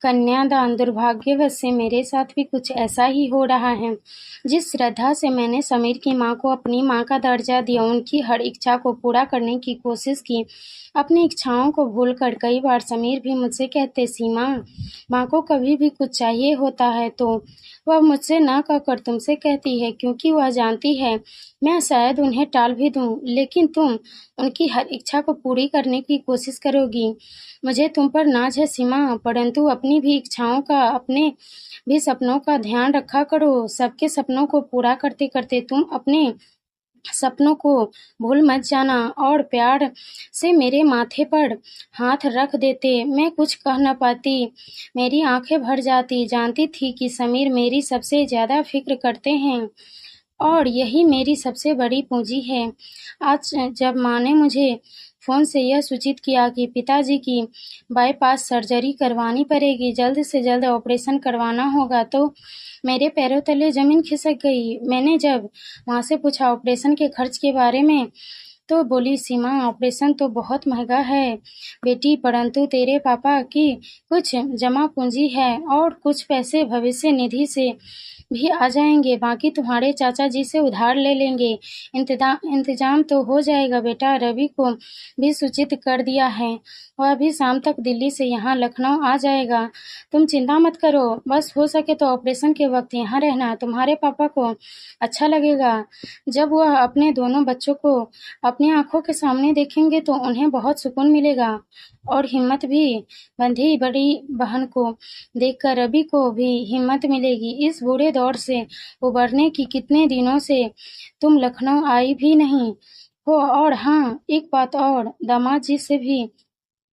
कन्यादान दुर्भाग्यवश से मेरे साथ भी कुछ ऐसा ही हो रहा है। जिस श्रद्धा से मैंने समीर की माँ को अपनी माँ का दर्जा दिया, उनकी हर इच्छा को पूरा करने की कोशिश की, अपनी इच्छाओं को भूलकर कई बार समीर भी मुझसे कहते, सीमा, माँ को कभी भी कुछ चाहिए होता है तो वह मुझसे ना कहकर तुमसे कहती है, क्योंकि वह जानती है मैं शायद उन्हें टाल भी दूँ, लेकिन तुम उनकी हर इच्छा को पूरी करने की कोशिश करोगी। मुझे तुम पर नाज है सीमा, परंतु अपनी भी इच्छाओं का, अपने भी सपनों का ध्यान रखा करो। सबके सपनों को पूरा करते-करते तुम अपने सपनों को भूल मत जाना। और प्यार से मेरे माथे पर हाथ रख देते। मैं कुछ कह न पाती, मेरी आंखें भर जाती। जानती थी कि समीर मेरी सबसे ज़्यादा फिक्र करते हैं और यही मेरी सबसे बड़ी पूंजी है। आज जब माँ ने मुझे फ़ोन से यह सूचित किया कि पिताजी की बाईपास सर्जरी करवानी पड़ेगी, जल्द से जल्द ऑपरेशन करवाना होगा, तो मेरे पैरों तले ज़मीन खिसक गई। मैंने जब माँ से पूछा ऑपरेशन के खर्च के बारे में, तो बोली, सीमा, ऑपरेशन तो बहुत महंगा है बेटी, परंतु तेरे पापा की कुछ जमा पूंजी है और कुछ पैसे भविष्य निधि से भी आ जाएंगे, बाकी तुम्हारे चाचा जी से उधार ले लेंगे। इंतजाम तो हो जाएगा बेटा। रवि को भी सूचित कर दिया है, वह भी शाम तक दिल्ली से यहाँ लखनऊ आ जाएगा। तुम चिंता मत करो, बस हो सके तो ऑपरेशन के वक्त यहाँ रहना। तुम्हारे पापा को अच्छा लगेगा। जब वह अपने दोनों बच्चों को अपनी आंखों के सामने देखेंगे तो उन्हें बहुत सुकून मिलेगा और हिम्मत भी बंधी। बड़ी बहन को देखकर रवि को भी हिम्मत मिलेगी। इस बुरे दौर से उबरने की कितने दिनों से तुम लखनऊ आई भी नहीं हो। और हाँ, एक बात और, दामाद जी से भी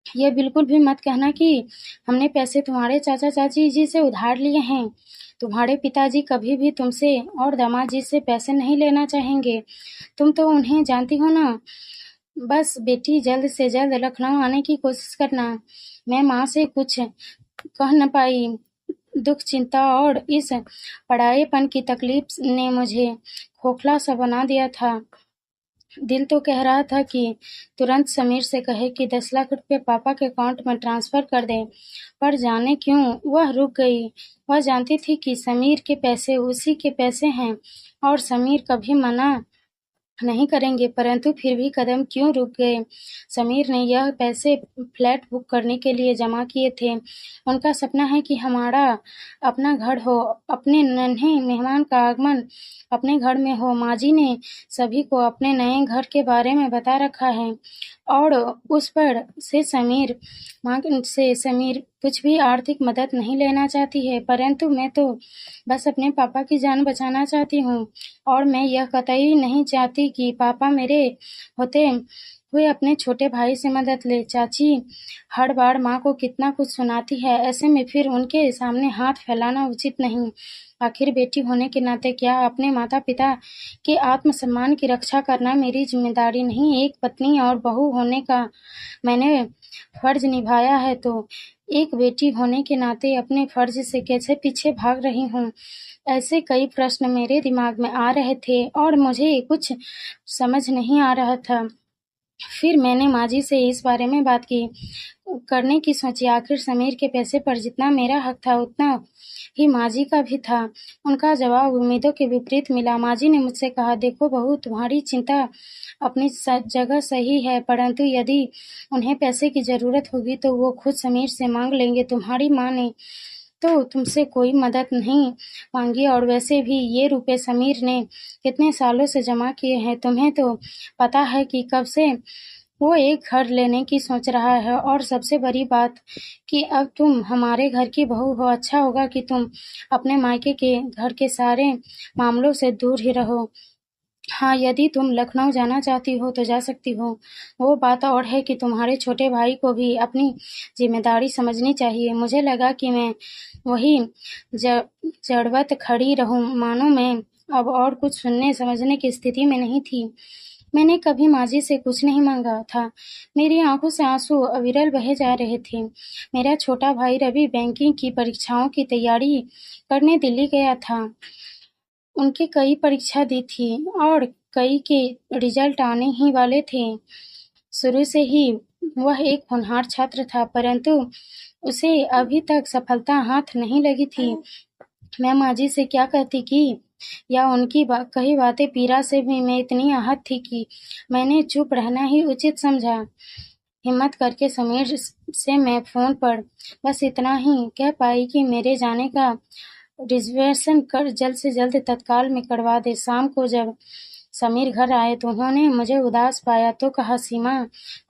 ये बिल्कुल भी मत कहना कि हमने पैसे तुम्हारे चाचा चाची जी से उधार लिए हैं। तुम्हारे पिताजी कभी भी तुमसे और दामाद जी से पैसे नहीं लेना चाहेंगे। तुम तो उन्हें जानती हो ना। बस बेटी, जल्द से जल्द लखनऊ आने की कोशिश करना। मैं माँ से कुछ कह न पाई। दुख, चिंता और इस पराएपन की तकलीफ ने मुझे खोखला सा बना दिया था। दिल तो कह रहा था कि तुरंत समीर से कहे कि 10 लाख रुपए पापा के अकाउंट में ट्रांसफर कर दे, पर जाने क्यों वह रुक गई। वह जानती थी कि समीर के पैसे उसी के पैसे हैं और समीर कभी मना नहीं करेंगे, परंतु फिर भी कदम क्यों रुक गए। समीर ने यह पैसे फ्लैट बुक करने के लिए जमा किए थे। उनका सपना है कि हमारा अपना घर हो, अपने नन्हे मेहमान का आगमन अपने घर में हो। माँ जी ने सभी को अपने नए घर के बारे में बता रखा है और उस पर से समीर कुछ भी आर्थिक मदद नहीं लेना चाहती है, परंतु मैं तो बस अपने पापा की जान बचाना चाहती हूँ और मैं यह कतई नहीं चाहती कि पापा मेरे होते हुए अपने छोटे भाई से मदद ले। चाची हर बार माँ को कितना कुछ सुनाती है, ऐसे में फिर उनके सामने हाथ फैलाना उचित नहीं। आखिर बेटी होने के नाते क्या अपने माता पिता के आत्मसम्मान की रक्षा करना मेरी जिम्मेदारी नहीं? एक पत्नी और बहू होने का मैंने फर्ज निभाया है, तो एक बेटी होने के नाते अपने फर्ज से कैसे पीछे भाग रही हूँ? ऐसे कई प्रश्न मेरे दिमाग में आ रहे थे और मुझे कुछ समझ नहीं आ रहा था। फिर मैंने माँ जी से इस बारे में बात करने की सोची। आखिर समीर के पैसे पर जितना मेरा हक था उतना ही माँ जी का भी था। उनका जवाब उम्मीदों के विपरीत मिला। माँ जी ने मुझसे कहा, देखो बहू, तुम्हारी चिंता अपनी जगह सही है, परंतु यदि उन्हें पैसे की ज़रूरत होगी तो वो खुद समीर से मांग लेंगे। तुम्हारी माँ ने तो तुमसे कोई मदद नहीं मांगी और वैसे भी ये रुपए समीर ने कितने सालों से जमा किए हैं। तुम्हें तो पता है कि कब से वो एक घर लेने की सोच रहा है और सबसे बड़ी बात कि अब तुम हमारे घर की बहू हो। अच्छा होगा कि तुम अपने मायके के घर के सारे मामलों से दूर ही रहो। हाँ, यदि तुम लखनऊ जाना चाहती हो तो जा सकती हो। वो बात और है कि तुम्हारे छोटे भाई को भी अपनी जिम्मेदारी समझनी चाहिए। मुझे लगा कि मैं वही जड़वत खड़ी रहूं, मानो मैं अब और कुछ सुनने समझने की स्थिति में नहीं थी। मैंने कभी माँ जी से कुछ नहीं मांगा था। मेरी आंखों से आंसू अविरल बहे जा रहे थे। मेरा छोटा भाई रवि बैंकिंग की परीक्षाओं की तैयारी करने दिल्ली गया था। उनके कई परीक्षा दी थी और कई के रिजल्ट आने ही वाले थे। शुरू से ही वह एक होनहार छात्र था, परंतु उसे अभी तक सफलता हाथ नहीं लगी थी। मैं माँ जी से क्या कहती कि या उनकी कही बातें पीड़ा से भी मैं इतनी आहत थी कि मैंने चुप रहना ही उचित समझा। हिम्मत करके समीर से मैं फ़ोन पर बस इतना ही कह पाई कि मेरे जाने का रिजर्वेशन कर जल्द से जल्द तत्काल में करवा दे। शाम को जब समीर घर आए तो उन्होंने मुझे उदास पाया तो कहा, सीमा,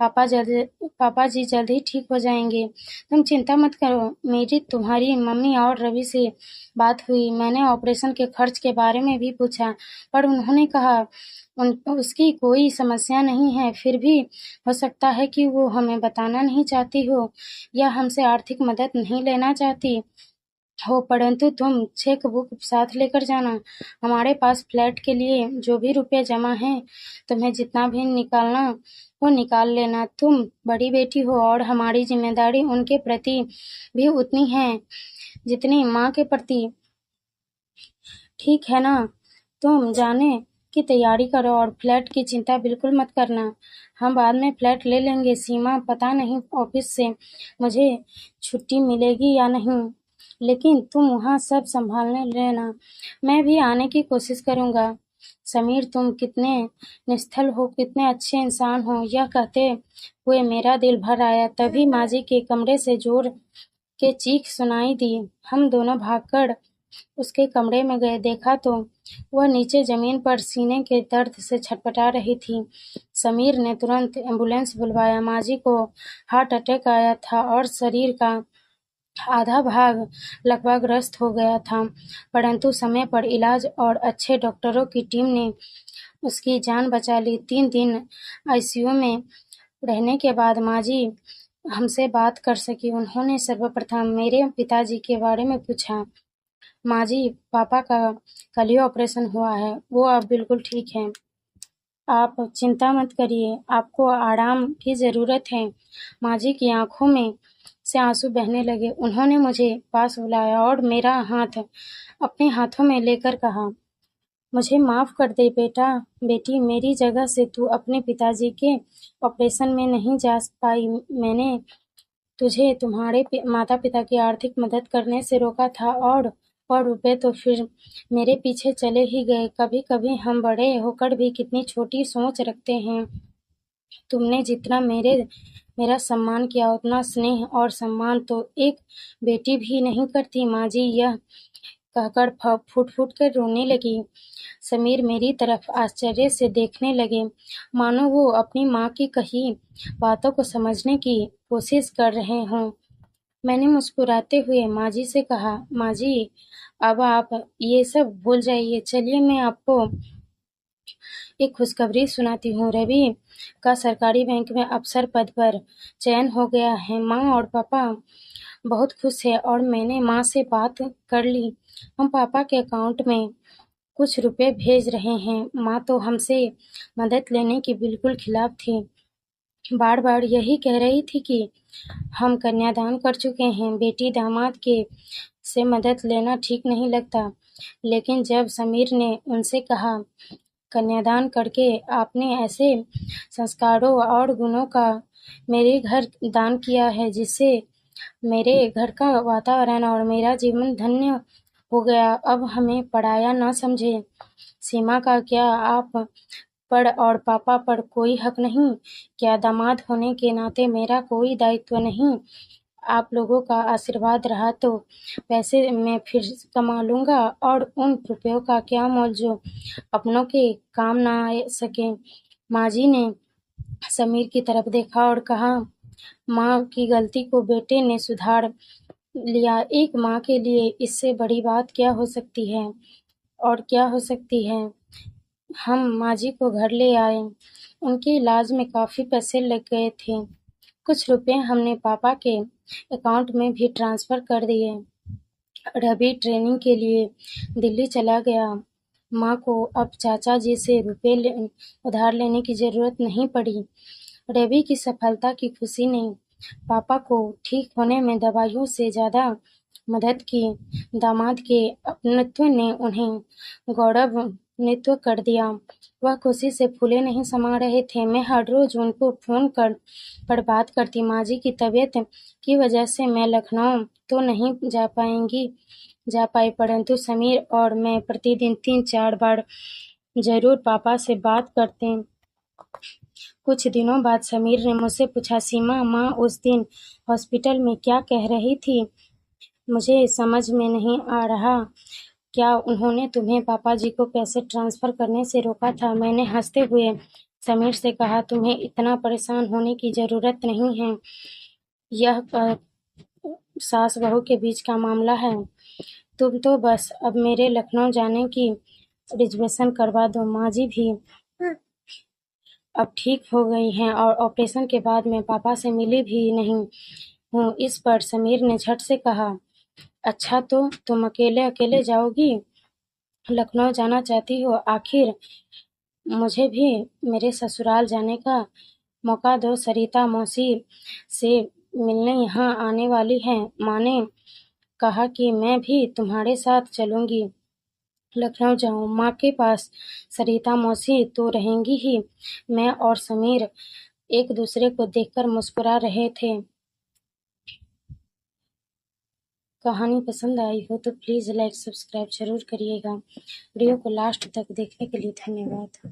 पापा जी जल्द ही ठीक हो जाएंगे, तुम चिंता मत करो। मेरी तुम्हारी मम्मी और रवि से बात हुई। मैंने ऑपरेशन के खर्च के बारे में भी पूछा, पर उन्होंने कहा उसकी कोई समस्या नहीं है। फिर भी हो सकता है कि वो हमें बताना नहीं चाहती हो या हमसे आर्थिक मदद नहीं लेना चाहती हो, परंतु तुम चेक बुक साथ लेकर जाना। हमारे पास फ्लैट के लिए जो भी रुपए जमा हैं, तुम्हें जितना भी निकालना हो निकाल लेना। तुम बड़ी बेटी हो और हमारी जिम्मेदारी उनके प्रति भी उतनी है जितनी माँ के प्रति। ठीक है ना? तुम जाने की तैयारी करो और फ्लैट की चिंता बिल्कुल मत करना। हम बाद में फ्लैट ले लेंगे। सीमा, पता नहीं ऑफिस से मुझे छुट्टी मिलेगी या नहीं, लेकिन तुम वहाँ सब संभालने लेना। मैं भी आने की कोशिश करूँगा। समीर, तुम कितने निस्थल हो, कितने अच्छे इंसान हो, यह कहते हुए मेरा दिल भर आया। तभी माँ जी के कमरे से जोर के चीख सुनाई दी। हम दोनों भागकर उसके कमरे में गए। देखा तो वह नीचे जमीन पर सीने के दर्द से छटपटा रही थी। समीर ने तुरंत एम्बुलेंस बुलवाया। माँ जी को हार्ट अटैक आया था और शरीर का आधा भाग लकवाग्रस्त हो गया था, परंतु समय पर इलाज और अच्छे डॉक्टरों की टीम ने उसकी जान बचा ली। 3 दिन आईसीयू में रहने के बाद माँ जी हमसे बात कर सकी। उन्होंने सर्वप्रथम मेरे पिताजी के बारे में पूछा। माँ जी, पापा का कल ही ऑपरेशन हुआ है, वो अब बिल्कुल ठीक हैं। आप चिंता मत करिए, आपको आराम की ज़रूरत है। माँ जी की आंखों में से आंसू बहने लगे। उन्होंने मुझे पास बुलाया और मेरा हाथ अपने हाथों में लेकर कहा, मुझे माफ़ कर दे बेटी, मेरी जगह से तू अपने पिताजी के ऑपरेशन में नहीं जा पाई। मैंने तुझे तुम्हारे माता-पिता की आर्थिक मदद करने से रोका था और रुपए तो फिर मेरे पीछे चले ही गए। कभी-कभी हम बड़े होकर भी कितनी छोटी सोच रखते हैं। तुमने जितना मेरा सम्मान किया, उतना स्नेह और सम्मान तो एक बेटी भी नहीं करती। माँ जी यह कहकर फूट-फूट कर रोने लगी। समीर मेरी तरफ आश्चर्य से देखने लगे, मानो वो अपनी माँ की कही बातों को समझने की कोशिश कर रहे हों। मैंने मुस्कुराते हुए माँ जी से कहा, माँ जी, अब आप ये सब भूल जाइए। चलिए मैं आपको एक खुशखबरी सुनाती हूँ। रवि का सरकारी बैंक में अफसर पद पर चयन हो गया है। माँ और पापा बहुत खुश है और मैंने माँ से बात कर ली। हम पापा के अकाउंट में कुछ रुपए भेज रहे हैं। माँ तो हमसे मदद लेने की बिल्कुल खिलाफ थी। बार-बार यही कह रही थी कि हम कन्यादान कर चुके हैं, बेटी दामाद के से मदद लेना ठीक नहीं लगता। लेकिन जब समीर ने उनसे कहा, कन्यादान करके आपने ऐसे संस्कारों और गुणों का मेरे घर दान किया है जिससे मेरे घर का वातावरण और मेरा जीवन धन्य हो गया। अब हमें पराया न समझे। सीमा का क्या आप पर और पापा पर कोई हक नहीं? क्या दामाद होने के नाते मेरा कोई दायित्व नहीं? आप लोगों का आशीर्वाद रहा तो पैसे मैं फिर कमा लूँगा और उन रुपयों का क्या मोल जो अपनों के काम ना आ सके। माँ जी ने समीर की तरफ देखा और कहा, माँ की गलती को बेटे ने सुधार लिया। एक माँ के लिए इससे बड़ी बात क्या हो सकती है और क्या हो सकती है। हम माँ जी को घर ले आए। उनके इलाज में काफ़ी पैसे लग गए थे। कुछ रुपए हमने पापा के अकाउंट में भी ट्रांसफ़र कर दिए। रवि ट्रेनिंग के लिए दिल्ली चला गया। माँ को अब चाचा जी से रुपए उधार लेने की ज़रूरत नहीं पड़ी। रवि की सफलता की खुशी ने पापा को ठीक होने में दवाइयों से ज़्यादा मदद की। दामाद के अपनत्व ने उन्हें गौरव नृत्य कर दिया। वह खुशी से फूले नहीं समा रहे थे। मैं हर रोज उनको फोन पर बात करती। माँ जी की तबीयत की वजह से मैं लखनऊ तो नहीं जा पाई, परंतु समीर और मैं प्रतिदिन 3-4 बार जरूर पापा से बात करते। कुछ दिनों बाद समीर ने मुझसे पूछा, सीमा, माँ उस दिन हॉस्पिटल में क्या कह रही थी? मुझे समझ में नहीं आ रहा। क्या उन्होंने तुम्हें पापा जी को पैसे ट्रांसफर करने से रोका था? मैंने हंसते हुए समीर से कहा, तुम्हें इतना परेशान होने की जरूरत नहीं है। यह सास बहू के बीच का मामला है। तुम तो बस अब मेरे लखनऊ जाने की रिजर्वेशन करवा दो। माँ जी भी अब ठीक हो गई हैं और ऑपरेशन के बाद मैं पापा से मिली भी नहीं हूँ। इस पर समीर ने झट से कहा, अच्छा तो तुम अकेले अकेले जाओगी? लखनऊ जाना चाहती हो? आखिर मुझे भी मेरे ससुराल जाने का मौका दो। सरिता मौसी से मिलने यहाँ आने वाली हैं। माँ ने कहा कि मैं भी तुम्हारे साथ चलूंगी। लखनऊ जाऊं माँ के पास? सरिता मौसी तो रहेंगी ही। मैं और समीर एक दूसरे को देखकर मुस्कुरा रहे थे। कहानी पसंद आई हो तो प्लीज़ लाइक सब्सक्राइब जरूर करिएगा। वीडियो को लास्ट तक देखने के लिए धन्यवाद।